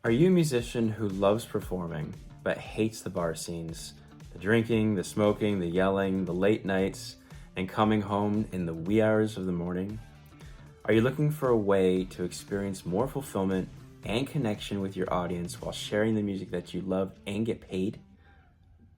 Are you a musician who loves performing but hates the bar scenes? The drinking, the smoking, the yelling, the late nights, and coming home in the wee hours of the morning? Are you looking for a way to experience more fulfillment and connection with your audience while sharing the music that you love and get paid?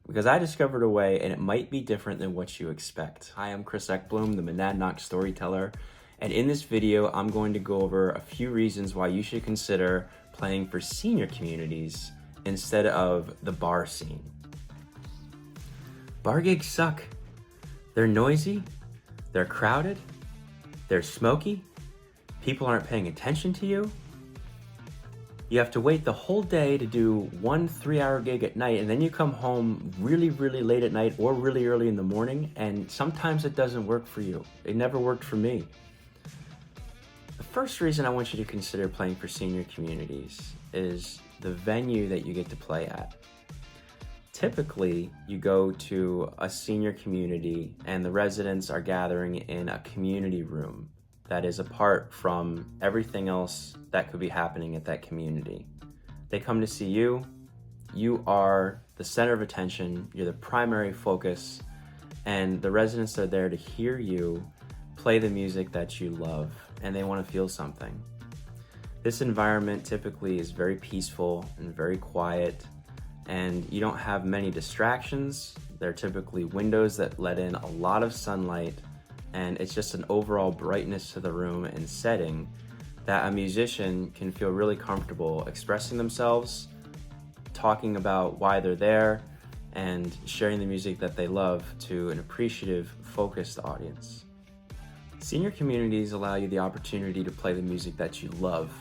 Because I discovered a way, and it might be different than what you expect. Hi, I'm Chris Ekblom, the Monadnock storyteller, and in this video, I'm going to go over a few reasons why you should consider playing for senior communities instead of the bar scene. Bar gigs suck. They're noisy, they're crowded, they're smoky, people aren't paying attention to you. You have to wait the whole day to do one 3-hour gig at night, and then you come home really late at night or really early in the morning, and sometimes it doesn't work for you. It never worked for me. The first reason I want you to consider playing for senior communities is the venue that you get to play at. Typically, you go to a senior community and the residents are gathering in a community room that is apart from everything else that could be happening at that community. They come to see you. You are the center of attention. You're the primary focus, and the residents are there to hear you play the music that you love, and they want to feel something. This environment typically is very peaceful and very quiet, and you don't have many distractions. There are typically windows that let in a lot of sunlight, and it's just an overall brightness to the room and setting that a musician can feel really comfortable expressing themselves, talking about why they're there, and sharing the music that they love to an appreciative, focused audience. Senior communities allow you the opportunity to play the music that you love,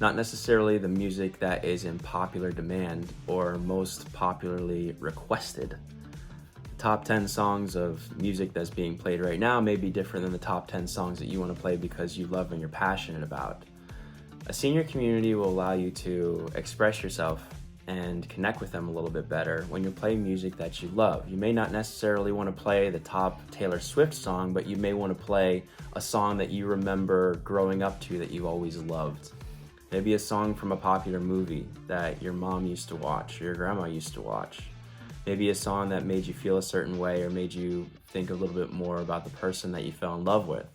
not necessarily the music that is in popular demand or most popularly requested. The top 10 songs of music that's being played right now may be different than the top 10 songs that you want to play because you love and you're passionate about. A senior community will allow you to express yourself and connect with them a little bit better when you're playing music that you love. You may not necessarily want to play the top Taylor Swift song, but you may want to play a song that you remember growing up to that you always loved. Maybe a song from a popular movie that your mom used to watch or your grandma used to watch. Maybe a song that made you feel a certain way or made you think a little bit more about the person that you fell in love with.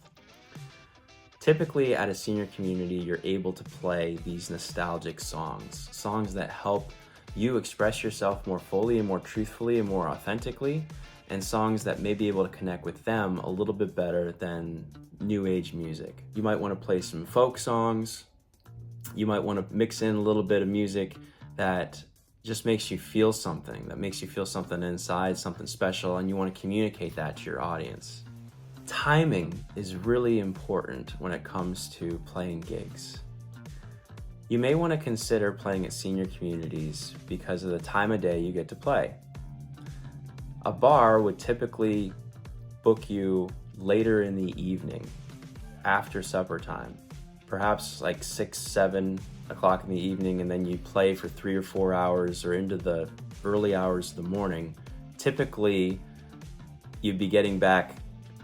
Typically at a senior community, you're able to play these nostalgic songs that help you express yourself more fully and more truthfully and more authentically, and songs that may be able to connect with them a little bit better than new age music. You might want to play some folk songs. You might want to mix in a little bit of music that just makes you feel something, inside, something special, and you want to communicate that to your audience. Timing is really important when it comes to playing gigs. You may want to consider playing at senior communities because of the time of day you get to play. A bar would typically book you later in the evening, after supper time, perhaps like 6-7 o'clock in the evening, and then you play for 3 or 4 hours or into the early hours of the morning. Typically, you'd be getting back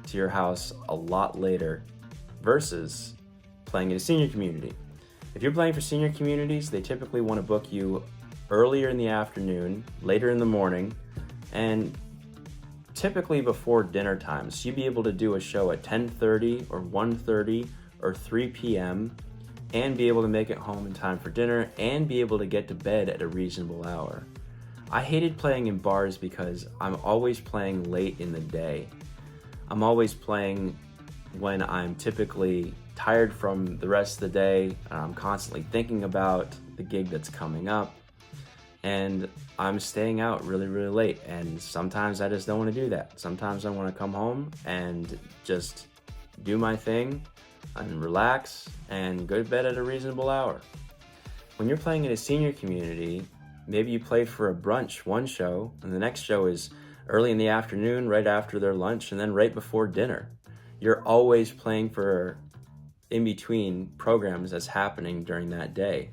to your house a lot later versus playing in a senior community. If you're playing for senior communities, they typically want to book you earlier in the afternoon, later in the morning, and typically before dinner time. So you'd be able to do a show at 10:30 or 1:30 or 3 p.m. and be able to make it home in time for dinner and be able to get to bed at a reasonable hour. I hated playing in bars because I'm always playing late in the day. I'm always playing when I'm typically tired from the rest of the day. I'm constantly thinking about the gig that's coming up, and I'm staying out really late, and sometimes I just don't want to do that. Sometimes I want to come home and just do my thing and relax and go to bed at a reasonable hour. When you're playing in a senior community, maybe you play for a brunch one show, and the next show is early in the afternoon, right after their lunch, and then right before dinner. You're always playing for in-between programs that's happening during that day.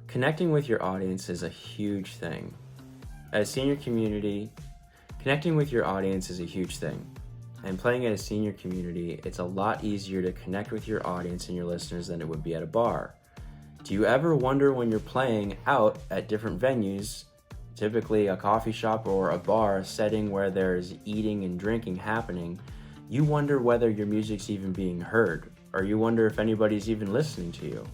Connecting with your audience is a huge thing. At a senior community, connecting with your audience is a huge thing. And playing at a senior community, it's a lot easier to connect with your audience and your listeners than it would be at a bar. Do you ever wonder when you're playing out at different venues, typically a coffee shop or a bar setting where there's eating and drinking happening, you wonder whether your music's even being heard, or you wonder if anybody's even listening to you,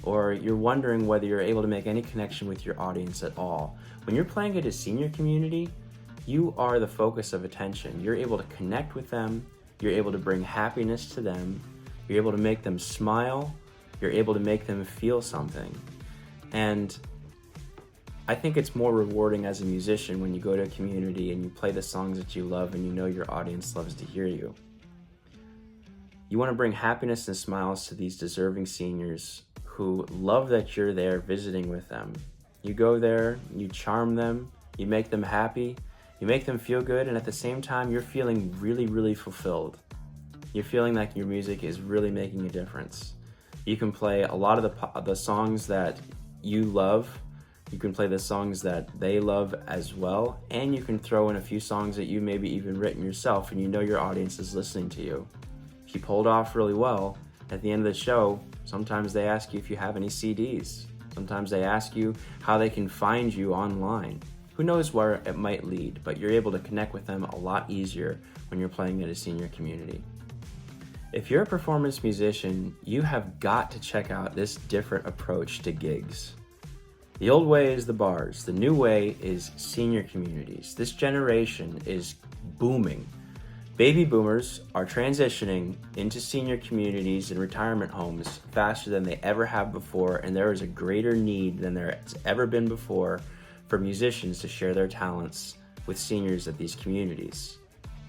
or you're wondering whether you're able to make any connection with your audience at all. When you're playing at a senior community, you are the focus of attention. You're able to connect with them, you're able to bring happiness to them, you're able to make them smile, you're able to make them feel something. And I think it's more rewarding as a musician when you go to a community and you play the songs that you love and you know your audience loves to hear you. You want to bring happiness and smiles to these deserving seniors who love that you're there visiting with them. You go there, you charm them, you make them happy, you make them feel good, and at the same time, you're feeling really, really fulfilled. You're feeling like your music is really making a difference. You can play a lot of the songs that you love. You can play the songs that they love as well, and you can throw in a few songs that you maybe even written yourself and you know your audience is listening to you. If you pull it off really well, at the end of the show, sometimes they ask you if you have any CDs. Sometimes they ask you how they can find you online. Who knows where it might lead, but you're able to connect with them a lot easier when you're playing at a senior community. If you're a performance musician, you have got to check out this different approach to gigs. The old way is the bars. The new way is senior communities. This generation is booming. Baby boomers are transitioning into senior communities and retirement homes faster than they ever have before, and there is a greater need than there has ever been before for musicians to share their talents with seniors at these communities.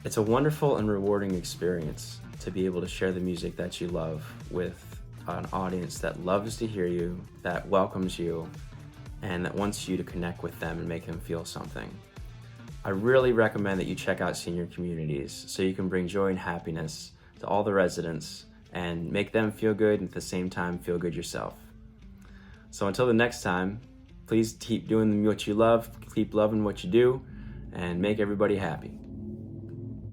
It's a wonderful and rewarding experience to be able to share the music that you love with an audience that loves to hear you, that welcomes you, and that wants you to connect with them and make them feel something. I really recommend that you check out senior communities so you can bring joy and happiness to all the residents and make them feel good and at the same time feel good yourself. So until the next time, please keep doing what you love, keep loving what you do, and make everybody happy.